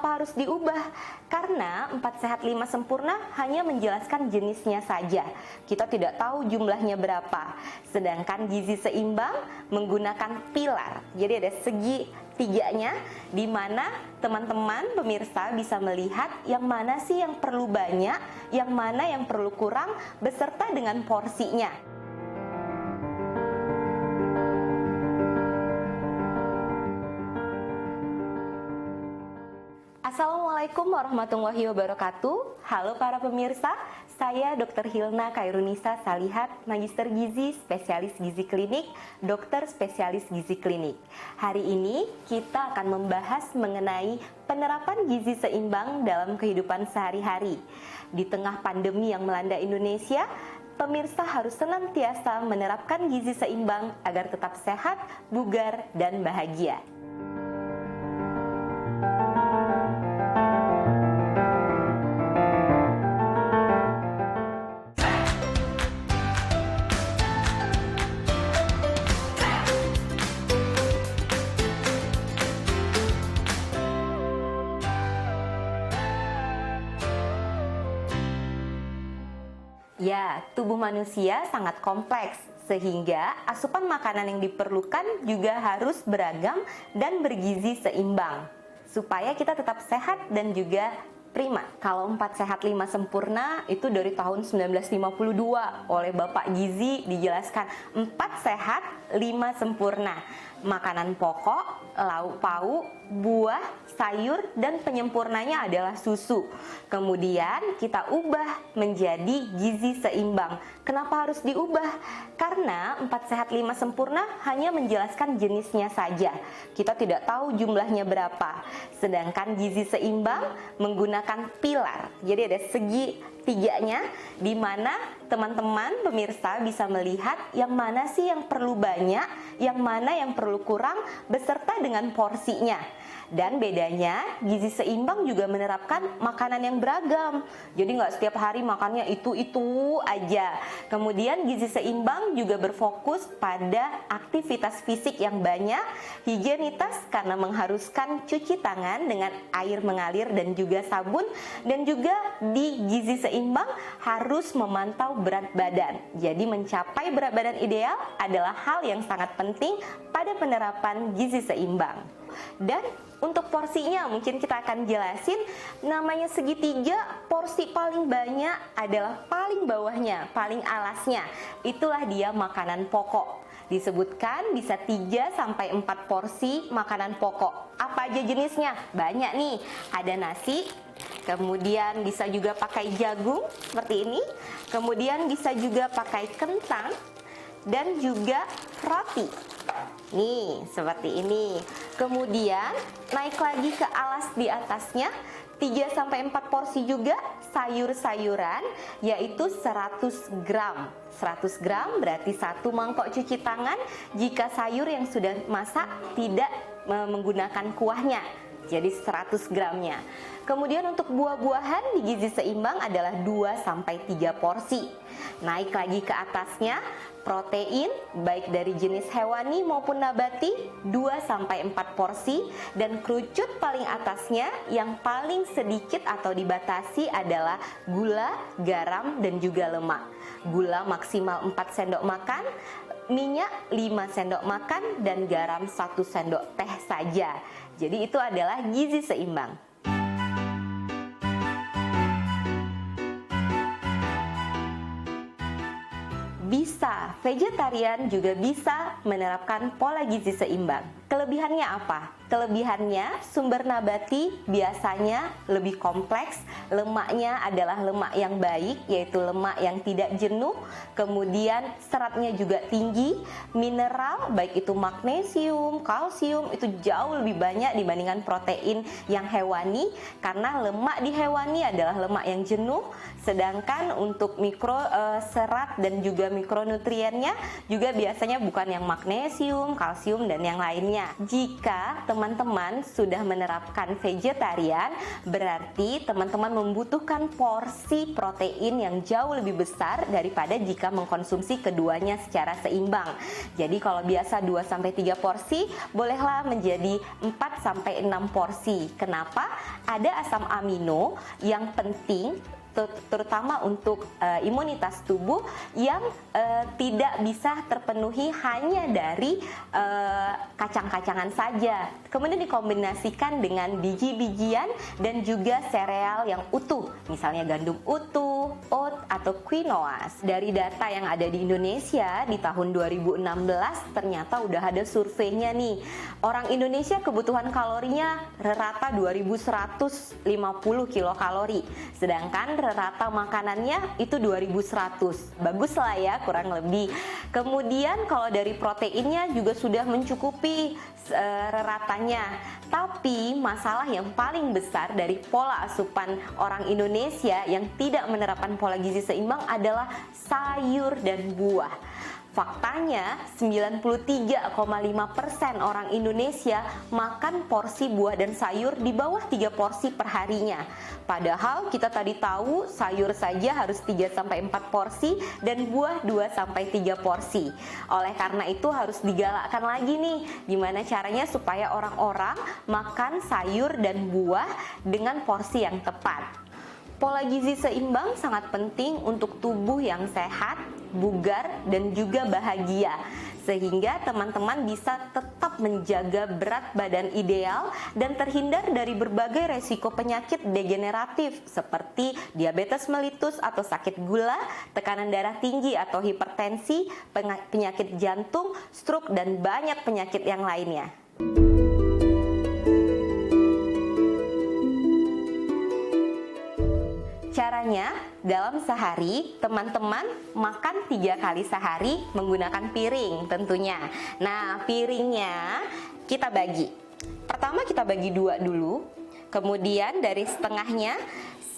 Kenapa harus diubah? Karena 4 sehat 5 sempurna hanya menjelaskan jenisnya saja. Kita tidak tahu jumlahnya berapa. Sedangkan gizi seimbang menggunakan pilar. Jadi ada segi tiganya, di mana teman-teman pemirsa bisa melihat yang mana sih yang perlu banyak, yang mana yang perlu kurang, beserta dengan porsinya. Assalamualaikum warahmatullahi wabarakatuh. Halo para pemirsa, saya Dr. Hilna Kairunisa Salihat, Magister Gizi, Spesialis Gizi Klinik, Dokter Spesialis Gizi Klinik. Hari ini kita akan membahas mengenai penerapan gizi seimbang dalam kehidupan sehari-hari. Di tengah pandemi yang melanda Indonesia, pemirsa harus senantiasa menerapkan gizi seimbang agar tetap sehat, bugar, dan bahagia. Ya, tubuh manusia sangat kompleks, sehingga asupan makanan yang diperlukan juga harus beragam dan bergizi seimbang, supaya kita tetap sehat dan juga prima. Kalau 4 sehat 5 sempurna itu dari tahun 1952 oleh Bapak Gizi dijelaskan 4 sehat 5 sempurna. Makanan pokok, lauk pauk, buah, sayur, dan penyempurnanya adalah susu. Kemudian kita ubah menjadi gizi seimbang. Kenapa harus diubah? Karena 4 sehat 5 sempurna hanya menjelaskan jenisnya saja. Kita tidak tahu jumlahnya berapa. Sedangkan gizi seimbang menggunakan pilar. Jadi ada segi tiganya, di mana teman-teman pemirsa bisa melihat yang mana sih yang perlu banyak, yang mana yang perlu kurang, beserta dengan porsinya. Dan bedanya, gizi seimbang juga menerapkan makanan yang beragam. Jadi nggak setiap hari makannya itu aja. Kemudian gizi seimbang juga berfokus pada aktivitas fisik yang banyak, higienitas karena mengharuskan cuci tangan dengan air mengalir dan juga sabun. Dan juga di gizi seimbang harus memantau berat badan. Jadi mencapai berat badan ideal adalah hal yang sangat penting pada penerapan gizi seimbang. Dan untuk porsinya mungkin kita akan jelasin, namanya segitiga, porsi paling banyak adalah paling bawahnya, paling alasnya. Itulah dia makanan pokok. Disebutkan bisa 3-4 porsi makanan pokok. Apa aja jenisnya? Banyak nih. Ada nasi, kemudian bisa juga pakai jagung seperti ini, kemudian bisa juga pakai kentang, dan juga roti. Nih, seperti ini. Kemudian naik lagi ke alas di atasnya, 3-4 porsi juga sayur-sayuran, yaitu 100 gram. 100 gram berarti 1 mangkok cuci tangan jika sayur yang sudah masak tidak menggunakan kuahnya. Jadi 100 gramnya. Kemudian untuk buah-buahan di gizi seimbang adalah 2-3 porsi. Naik lagi ke atasnya, protein baik dari jenis hewani maupun nabati 2-4 porsi, dan kerucut paling atasnya yang paling sedikit atau dibatasi adalah gula, garam, dan juga lemak. Gula maksimal 4 sendok makan, minyak 5 sendok makan, dan garam 1 sendok teh saja. Jadi itu adalah gizi seimbang. Bisa, vegetarian juga bisa menerapkan pola gizi seimbang. Kelebihannya apa? Kelebihannya sumber nabati biasanya lebih kompleks, lemaknya adalah lemak yang baik, yaitu lemak yang tidak jenuh, kemudian seratnya juga tinggi, mineral baik itu magnesium, kalsium itu jauh lebih banyak dibandingkan protein yang hewani, karena lemak di hewani adalah lemak yang jenuh, sedangkan untuk serat dan juga mikronutriennya juga biasanya bukan yang magnesium, kalsium, dan yang lainnya. porsinya. Jika teman-teman sudah menerapkan vegetarian, berarti teman-teman membutuhkan porsi protein yang jauh lebih besar daripada jika mengkonsumsi keduanya secara seimbang. Jadi kalau biasa 2-3 porsi, bolehlah menjadi 4-6 porsi. Kenapa? Ada asam amino yang penting terutama untuk imunitas tubuh yang tidak bisa terpenuhi hanya dari kacang-kacangan saja. Kemudian dikombinasikan dengan biji-bijian dan juga sereal yang utuh, misalnya gandum utuh, oat atau quinoa. Dari data yang ada di Indonesia di tahun 2016 ternyata udah ada surveinya nih. Orang Indonesia kebutuhan kalorinya rata 2150 kilokalori, sedangkan rata makanannya itu 2100. Bagus lah ya, kurang lebih. Kemudian kalau dari proteinnya juga sudah mencukupi ratanya. Tapi masalah yang paling besar dari pola asupan orang Indonesia yang tidak menerapkan pola gizi seimbang adalah sayur dan buah. Faktanya 93,5% orang Indonesia makan porsi buah dan sayur di bawah 3 porsi per harinya. Padahal kita tadi tahu sayur saja harus 3-4 porsi dan buah 2-3 porsi. Oleh karena itu harus digalakkan lagi nih, gimana caranya supaya orang-orang makan sayur dan buah dengan porsi yang tepat. Pola gizi seimbang sangat penting untuk tubuh yang sehat, bugar, dan juga bahagia. Sehingga teman-teman bisa tetap menjaga berat badan ideal dan terhindar dari berbagai resiko penyakit degeneratif seperti diabetes mellitus atau sakit gula, tekanan darah tinggi atau hipertensi, penyakit jantung, stroke, dan banyak penyakit yang lainnya. Caranya, dalam sehari teman-teman makan 3 kali sehari menggunakan piring tentunya. Nah, piringnya kita bagi. Pertama kita bagi 2 dulu, kemudian dari setengahnya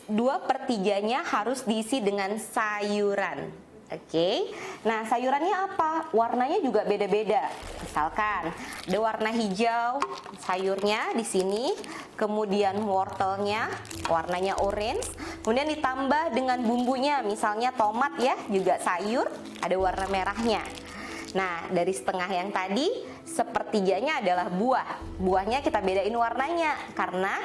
2/3-nya harus diisi dengan sayuran. Oke, nah sayurannya apa? Warnanya juga beda-beda. Misalkan ada warna hijau sayurnya di sini, kemudian wortelnya warnanya orange, kemudian ditambah dengan bumbunya, misalnya tomat ya, juga sayur, ada warna merahnya. Nah, dari setengah yang tadi, sepertiganya adalah buah. Buahnya kita bedain warnanya, karena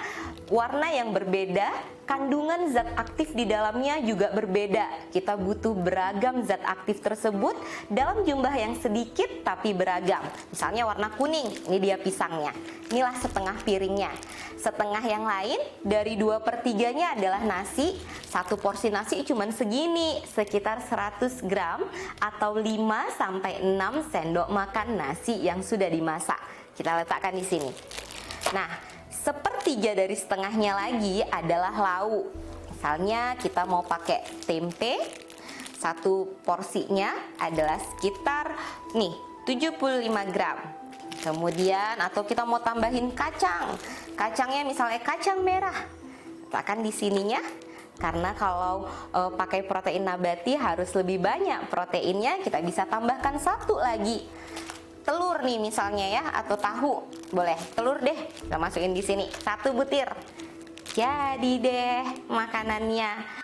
warna yang berbeda, kandungan zat aktif di dalamnya juga berbeda. Kita butuh beragam zat aktif tersebut dalam jumlah yang sedikit tapi beragam. Misalnya warna kuning, ini dia pisangnya. Inilah setengah piringnya. Setengah yang lain, dari 2/3-nya adalah nasi. Satu porsi nasi cuman segini, sekitar 100 gram atau 5-6 sendok makan nasi yang sudah dimasak. Kita letakkan di sini. Nah, sepertiga dari setengahnya lagi adalah lauk. Misalnya kita mau pakai tempe, satu porsinya adalah sekitar 75 gram. Kemudian atau kita mau tambahin kacang. Kacangnya misalnya kacang merah. Letakkan di sininya. Karena kalau pakai protein nabati harus lebih banyak proteinnya, kita bisa tambahkan satu lagi. Telur nih misalnya ya, atau tahu, boleh telur deh, kita masukin di sini 1 butir. Jadi deh makanannya.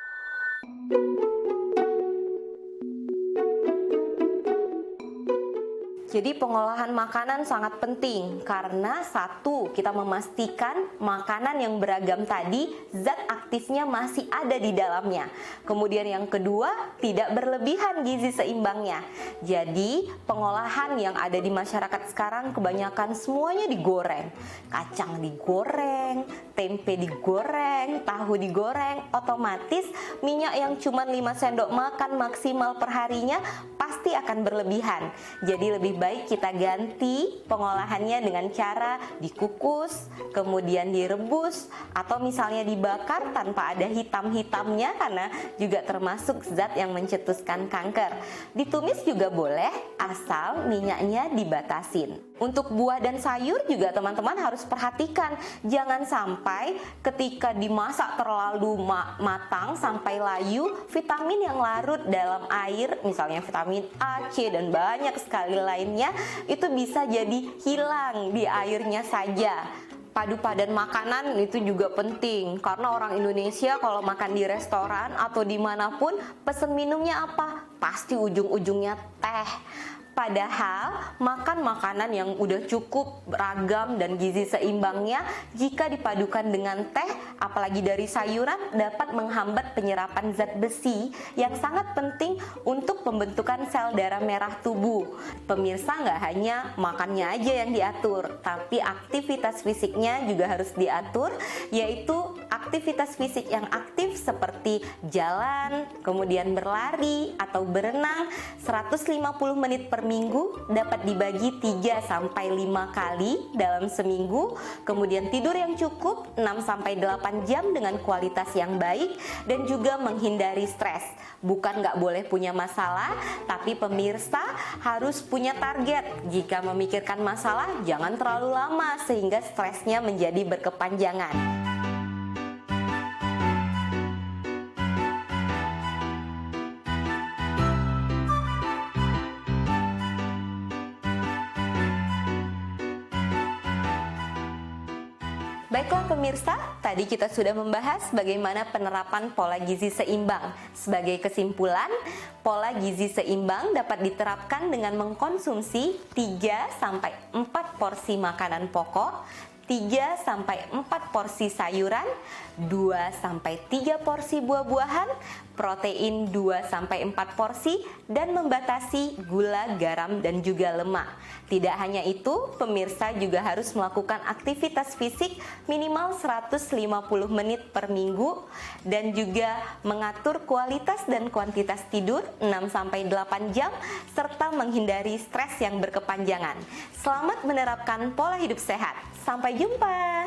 Jadi pengolahan makanan sangat penting karena satu, kita memastikan makanan yang beragam tadi zat aktifnya masih ada di dalamnya. Kemudian yang kedua, tidak berlebihan gizi seimbangnya. Jadi pengolahan yang ada di masyarakat sekarang kebanyakan semuanya digoreng. Kacang digoreng, tempe digoreng, tahu digoreng, otomatis minyak yang cuma 5 sendok makan maksimal perharinya pasti akan berlebihan. Jadi lebih baik kita ganti pengolahannya dengan cara dikukus, kemudian direbus, atau misalnya dibakar tanpa ada hitam-hitamnya karena juga termasuk zat yang mencetuskan kanker. Ditumis juga boleh asal minyaknya dibatasin. Untuk buah dan sayur juga teman-teman harus perhatikan, jangan sampai ketika dimasak terlalu matang sampai layu, vitamin yang larut dalam air, misalnya vitamin A, C, dan banyak sekali lainnya lainnya itu bisa jadi hilang di airnya saja. Padu padan makanan itu juga penting, karena orang Indonesia kalau makan di restoran atau dimanapun pesen minumnya apa? Pasti ujung-ujungnya teh. Padahal makan makanan yang udah cukup beragam dan gizi seimbangnya jika dipadukan dengan teh, apalagi dari sayuran, dapat menghambat penyerapan zat besi yang sangat penting untuk pembentukan sel darah merah tubuh. Pemirsa, nggak hanya makannya aja yang diatur, tapi aktivitas fisiknya juga harus diatur, yaitu aktivitas fisik yang aktif seperti jalan, kemudian berlari atau berenang 150 menit per minggu, dapat dibagi 3-5 kali dalam seminggu. Kemudian tidur yang cukup 6-8 jam dengan kualitas yang baik, dan juga menghindari stres. Bukan nggak boleh punya masalah, tapi pemirsa harus punya target. Jika memikirkan masalah, jangan terlalu lama sehingga stresnya menjadi berkepanjangan. Baiklah pemirsa, tadi kita sudah membahas bagaimana penerapan pola gizi seimbang. Sebagai kesimpulan, pola gizi seimbang dapat diterapkan dengan mengkonsumsi 3-4 porsi makanan pokok, 3-4 porsi sayuran, 2-3 porsi buah-buahan, protein 2-4 porsi, dan membatasi gula, garam, dan juga lemak. Tidak hanya itu, pemirsa juga harus melakukan aktivitas fisik minimal 150 menit per minggu, dan juga mengatur kualitas dan kuantitas tidur 6-8 jam, serta menghindari stres yang berkepanjangan. Selamat menerapkan pola hidup sehat. Sampai jumpa.